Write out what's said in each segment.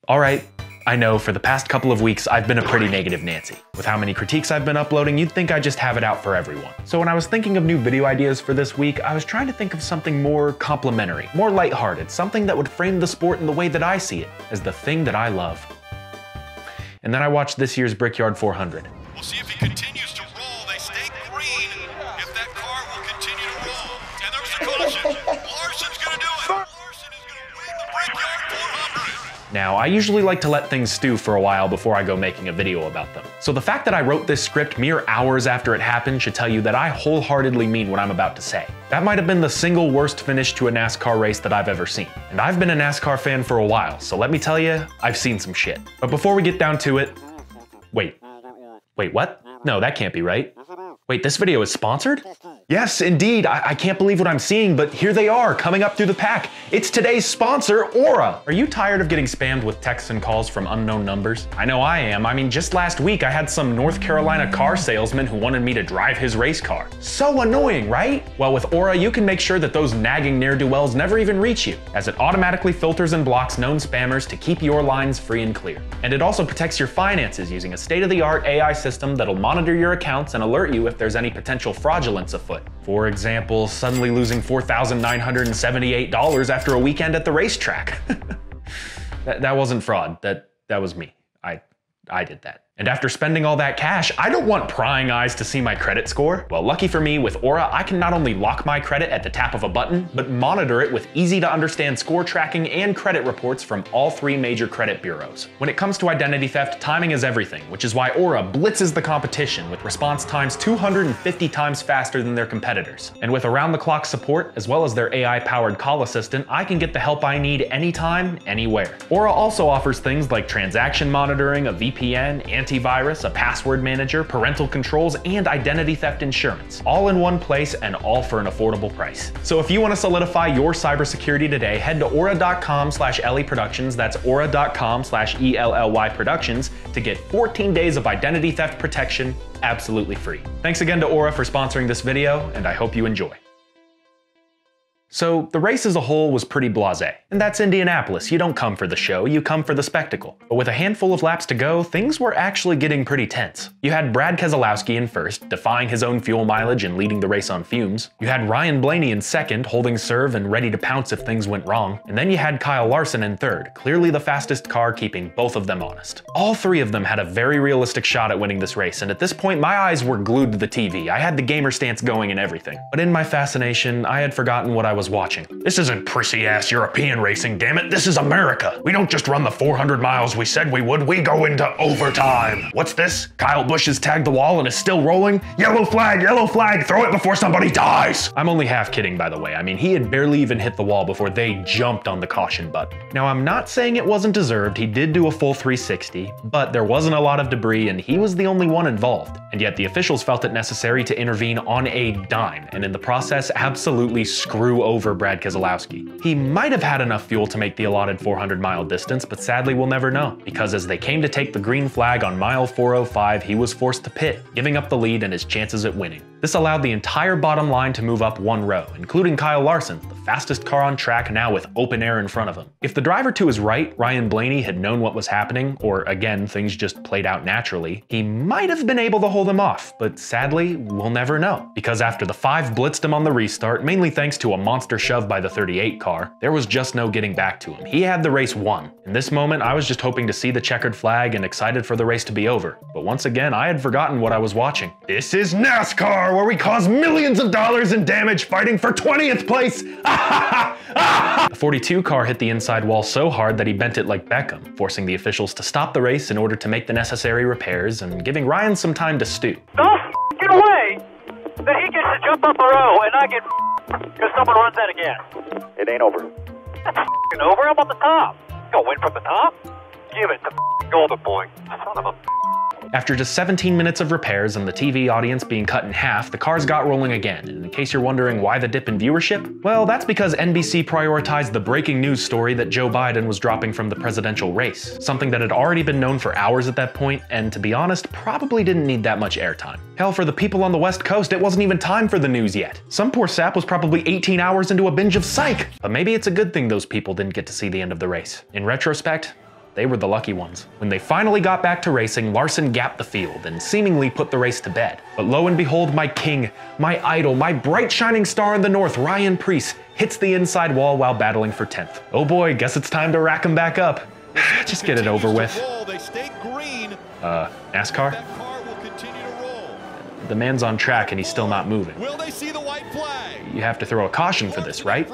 Alright, I know for the past couple of weeks I've been a pretty negative Nancy. With how many critiques I've been uploading, you'd think I just have it out for everyone. So when I was thinking of new video ideas for this week, I was trying to think of something more complimentary, more lighthearted, something that would frame the sport in the way that I see it, as the thing that I love. And then I watched this year's Brickyard 400. We'll see if he continues to roll. They stay green if that car will continue to roll. And there's the caution. Larson's going to do it. Larson is going to win the Brickyard 400. Now, I usually like to let things stew for a while before I go making a video about them. So the fact that I wrote this script mere hours after it happened should tell you that I wholeheartedly mean what I'm about to say. That might have been the single worst finish to a NASCAR race that I've ever seen. And I've been a NASCAR fan for a while, so let me tell you, I've seen some shit. But before we get down to it, wait, what? No, that can't be right. Wait, this video is sponsored? Yes, indeed. I can't believe what I'm seeing, but here they are, coming up through the pack. It's today's sponsor, Aura. Are you tired of getting spammed with texts and calls from unknown numbers? I know I am. I mean, just last week I had some North Carolina car salesman who wanted me to drive his race car. So annoying, right? Well, with Aura, you can make sure that those nagging ne'er-do-wells never even reach you, as it automatically filters and blocks known spammers to keep your lines free and clear. And it also protects your finances using a state-of-the-art AI system that'll monitor your accounts and alert you if there's any potential fraudulence afoot. For example, suddenly losing $4,978 after a weekend at the racetrack. That wasn't fraud, that was me. I did that. And after spending all that cash, I don't want prying eyes to see my credit score. Well, lucky for me, with Aura, I can not only lock my credit at the tap of a button, but monitor it with easy-to-understand score tracking and credit reports from all three major credit bureaus. When it comes to identity theft, timing is everything, which is why Aura blitzes the competition with response times 250 times faster than their competitors. And with around-the-clock support, as well as their AI-powered call assistant, I can get the help I need anytime, anywhere. Aura also offers things like transaction monitoring, a VPN, antivirus, a password manager, parental controls, and identity theft insurance, all in one place and all for an affordable price. So if you want to solidify your cybersecurity today, head to aura.com/Elly Productions, that's aura.com/ELLY Productions, to get 14 days of identity theft protection absolutely free. Thanks again to Aura for sponsoring this video, and I hope you enjoy. So the race as a whole was pretty blasé. And that's Indianapolis. You don't come for the show, you come for the spectacle. But with a handful of laps to go, things were actually getting pretty tense. You had Brad Keselowski in first, defying his own fuel mileage and leading the race on fumes. You had Ryan Blaney in second, holding serve and ready to pounce if things went wrong. And then you had Kyle Larson in third, clearly the fastest car, keeping both of them honest. All three of them had a very realistic shot at winning this race, and at this point my eyes were glued to the TV. I had the gamer stance going and everything. But in my fascination, I had forgotten what I was watching. This isn't prissy-ass European racing, damn it. This is America. We don't just run the 400 miles we said we would, we go into overtime. What's this? Kyle Busch has tagged the wall and is still rolling? Yellow flag, throw it before somebody dies. I'm only half kidding, by the way. I mean, he had barely even hit the wall before they jumped on the caution button. Now, I'm not saying it wasn't deserved. He did do a full 360, but there wasn't a lot of debris and he was the only one involved. And yet the officials felt it necessary to intervene on a dime, and in the process absolutely screw over Brad Keselowski. He might have had enough fuel to make the allotted 400-mile distance, but sadly we'll never know, because as they came to take the green flag on mile 405, he was forced to pit, giving up the lead and his chances at winning. This allowed the entire bottom line to move up one row, including Kyle Larson, the fastest car on track now with open air in front of him. If the driver to his right, Ryan Blaney, had known what was happening, or again, things just played out naturally, he might have been able to hold him off, but sadly, we'll never know. Because after the 5 blitzed him on the restart, mainly thanks to a monster shove by the 38 car, there was just no getting back to him. He had the race won. In this moment, I was just hoping to see the checkered flag and excited for the race to be over. But once again, I had forgotten what I was watching. This is NASCAR, where we cause millions of dollars in damage fighting for 20th place. The 42 car hit the inside wall so hard that he bent it like Beckham, forcing the officials to stop the race in order to make the necessary repairs and giving Ryan some time to stew. Don't get away! That he gets to jump up a row and I get because someone runs out of gas. It ain't over. That's over. I'm on the top. You gonna win from the top? Give it to Golden Boy. Son of a. After just 17 minutes of repairs and the TV audience being cut in half, the cars got rolling again. And in case you're wondering why the dip in viewership, well, that's because NBC prioritized the breaking news story that Joe Biden was dropping from the presidential race, something that had already been known for hours at that point, and to be honest, probably didn't need that much airtime. Hell, for the people on the West Coast, it wasn't even time for the news yet. Some poor sap was probably 18 hours into a binge of Psych. But maybe it's a good thing those people didn't get to see the end of the race. In retrospect, they were the lucky ones. When they finally got back to racing, Larson gapped the field and seemingly put the race to bed. But lo and behold, my king, my idol, my bright shining star in the north, Ryan Preece, hits the inside wall while battling for 10th. Oh boy, guess it's time to rack him back up. Just get it over with. NASCAR? The man's on track and he's still not moving. Will they see the white flag? You have to throw a caution for this, right?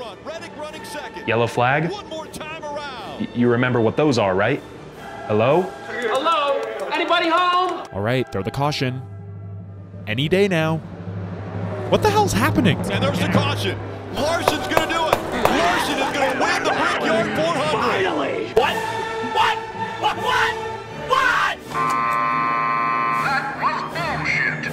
Yellow flag? One more time around. You remember what those are, right? Hello? Hello? Anybody home? All right, throw the caution. Any day now. What the hell's happening? And there's the caution. Larson's going to do it. Larson is going to win the Brickyard 400. Finally! What? What? What? What? What? That was bullshit.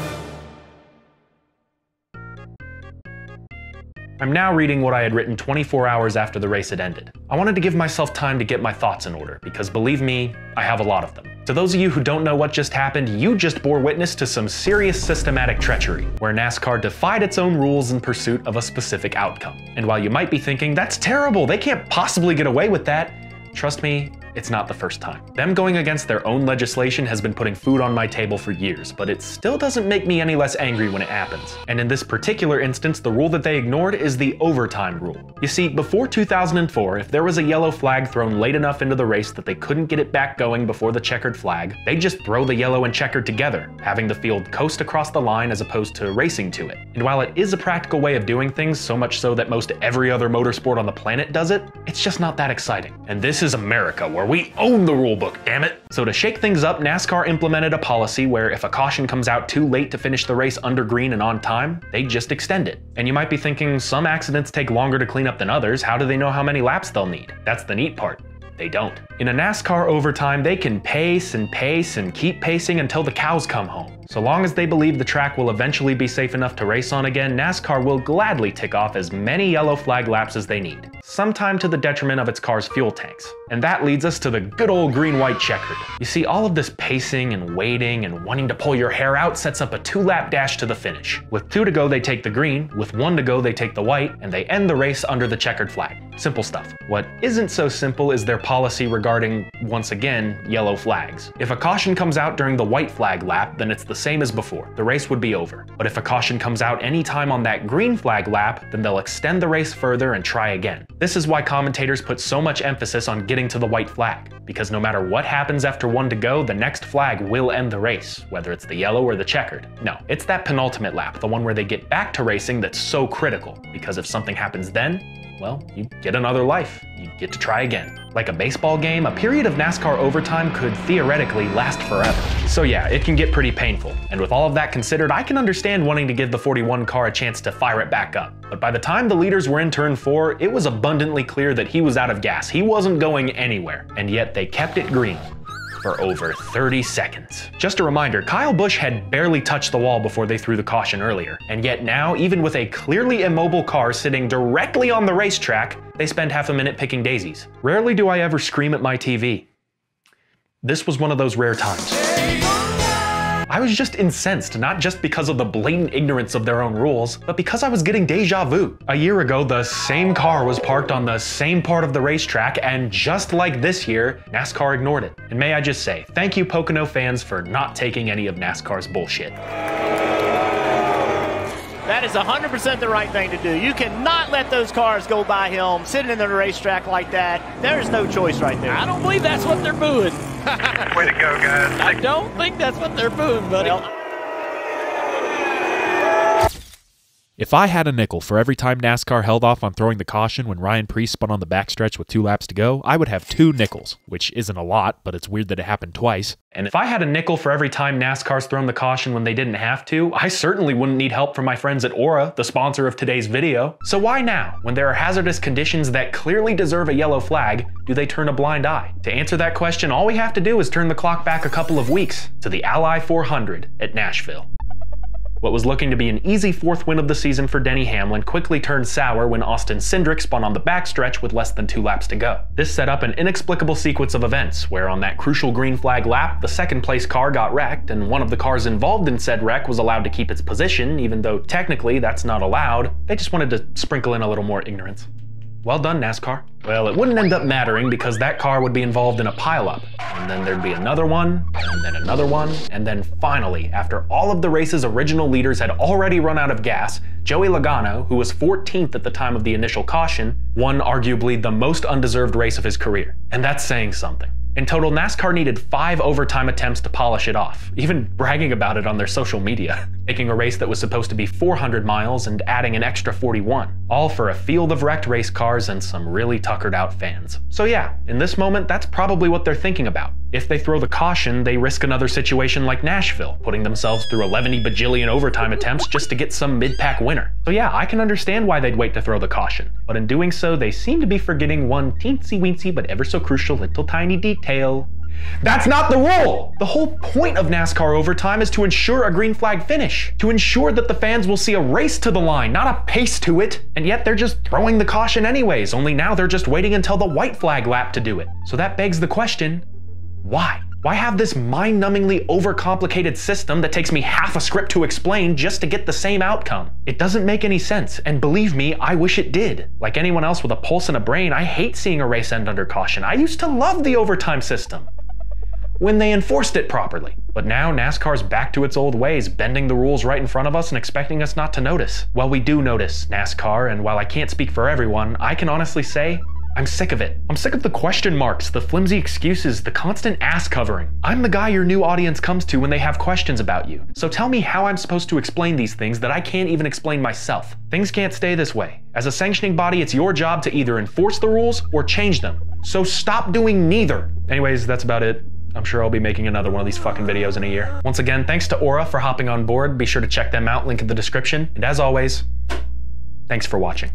I'm now reading what I had written 24 hours after the race had ended. I wanted to give myself time to get my thoughts in order, because believe me, I have a lot of them. To those of you who don't know what just happened, you just bore witness to some serious systematic treachery, where NASCAR defied its own rules in pursuit of a specific outcome. And while you might be thinking, that's terrible, they can't possibly get away with that, trust me, it's not the first time. Them going against their own legislation has been putting food on my table for years, but it still doesn't make me any less angry when it happens. And in this particular instance, the rule that they ignored is the overtime rule. You see, before 2004, if there was a yellow flag thrown late enough into the race that they couldn't get it back going before the checkered flag, they'd just throw the yellow and checkered together, having the field coast across the line as opposed to racing to it. And while it is a practical way of doing things, so much so that most every other motorsport on the planet does it, it's just not that exciting. And this is America, where we own the rule book, damn it. So to shake things up, NASCAR implemented a policy where if a caution comes out too late to finish the race under green and on time, they just extend it. And you might be thinking, some accidents take longer to clean up than others, how do they know how many laps they'll need? That's the neat part. They don't. In a NASCAR overtime, they can pace and keep pacing until the cows come home. So long as they believe the track will eventually be safe enough to race on again, NASCAR will gladly tick off as many yellow flag laps as they need, sometime to the detriment of its car's fuel tanks. And that leads us to the good old green-white checkered. You see, all of this pacing and waiting and wanting to pull your hair out sets up a 2-lap dash to the finish. With 2 to go, they take the green, with 1 to go, they take the white, and they end the race under the checkered flag. Simple stuff. What isn't so simple is their policy regarding, once again, yellow flags. If a caution comes out during the white flag lap, then it's the same as before. The race would be over. But if a caution comes out anytime on that green flag lap, then they'll extend the race further and try again. This is why commentators put so much emphasis on getting to the white flag, because no matter what happens after 1 to go, the next flag will end the race, whether it's the yellow or the checkered. No, it's that penultimate lap, the one where they get back to racing, that's so critical, because if something happens then, well, you get another life. You get to try again. Like a baseball game, a period of NASCAR overtime could theoretically last forever. So yeah, it can get pretty painful. And with all of that considered, I can understand wanting to give the 41 car a chance to fire it back up. But by the time the leaders were in turn 4, it was abundantly clear that he was out of gas. He wasn't going anywhere. And yet they kept it green for over 30 seconds. Just a reminder, Kyle Busch had barely touched the wall before they threw the caution earlier, and yet now, even with a clearly immobile car sitting directly on the racetrack, they spend half a minute picking daisies. Rarely do I ever scream at my TV. This was one of those rare times. I was just incensed, not just because of the blatant ignorance of their own rules, but because I was getting deja vu. A year ago, the same car was parked on the same part of the racetrack, and just like this year, NASCAR ignored it. And may I just say, thank you Pocono fans for not taking any of NASCAR's bullshit. That is 100% the right thing to do. You cannot let those cars go by him sitting in the racetrack like that. There's no choice right there. I don't believe that's what they're booing. Way to go, guys. I don't think that's what they're booing, buddy. Well, If I had a nickel for every time NASCAR held off on throwing the caution when Ryan Preece spun on the backstretch with 2 laps to go, I would have 2 nickels, which isn't a lot, but it's weird that it happened twice. And if I had a nickel for every time NASCAR's thrown the caution when they didn't have to, I certainly wouldn't need help from my friends at Aura, the sponsor of today's video. So why now, when there are hazardous conditions that clearly deserve a yellow flag, do they turn a blind eye? To answer that question, all we have to do is turn the clock back a couple of weeks to the Ally 400 at Nashville. What was looking to be an easy 4th win of the season for Denny Hamlin quickly turned sour when Austin Cindric spun on the backstretch with less than 2 laps to go. This set up an inexplicable sequence of events, where on that crucial green flag lap, the 2nd place car got wrecked, and one of the cars involved in said wreck was allowed to keep its position, even though technically that's not allowed. They just wanted to sprinkle in a little more ignorance. Well done, NASCAR. Well, it wouldn't end up mattering because that car would be involved in a pileup. And then there'd be another one, and then another one, and then finally, after all of the race's original leaders had already run out of gas, Joey Logano, who was 14th at the time of the initial caution, won arguably the most undeserved race of his career. And that's saying something. In total, NASCAR needed 5 overtime attempts to polish it off, even bragging about it on their social media, making a race that was supposed to be 400 miles and adding an extra 41, all for a field of wrecked race cars and some really tuckered out fans. So yeah, in this moment, that's probably what they're thinking about. If they throw the caution, they risk another situation like Nashville, putting themselves through 11 bajillion overtime attempts just to get some mid-pack winner. So yeah, I can understand why they'd wait to throw the caution, but in doing so, they seem to be forgetting one teensy-weensy but ever so crucial little tiny detail. That's not the rule! The whole point of NASCAR overtime is to ensure a green flag finish, to ensure that the fans will see a race to the line, not a pace to it. And yet they're just throwing the caution anyways, only now they're just waiting until the white flag lap to do it. So that begs the question, why? Why have this mind-numbingly overcomplicated system that takes me half a script to explain just to get the same outcome? It doesn't make any sense, and believe me, I wish it did. Like anyone else with a pulse and a brain, I hate seeing a race end under caution. I used to love the overtime system when they enforced it properly. But now NASCAR's back to its old ways, bending the rules right in front of us and expecting us not to notice. Well, we do notice, NASCAR, and while I can't speak for everyone, I can honestly say, I'm sick of it. I'm sick of the question marks, the flimsy excuses, the constant ass covering. I'm the guy your new audience comes to when they have questions about you. So tell me how I'm supposed to explain these things that I can't even explain myself. Things can't stay this way. As a sanctioning body, it's your job to either enforce the rules or change them. So stop doing neither. Anyways, that's about it. I'm sure I'll be making another one of these fucking videos in a year. Once again, thanks to Aura for hopping on board. Be sure to check them out, link in the description. And as always, thanks for watching.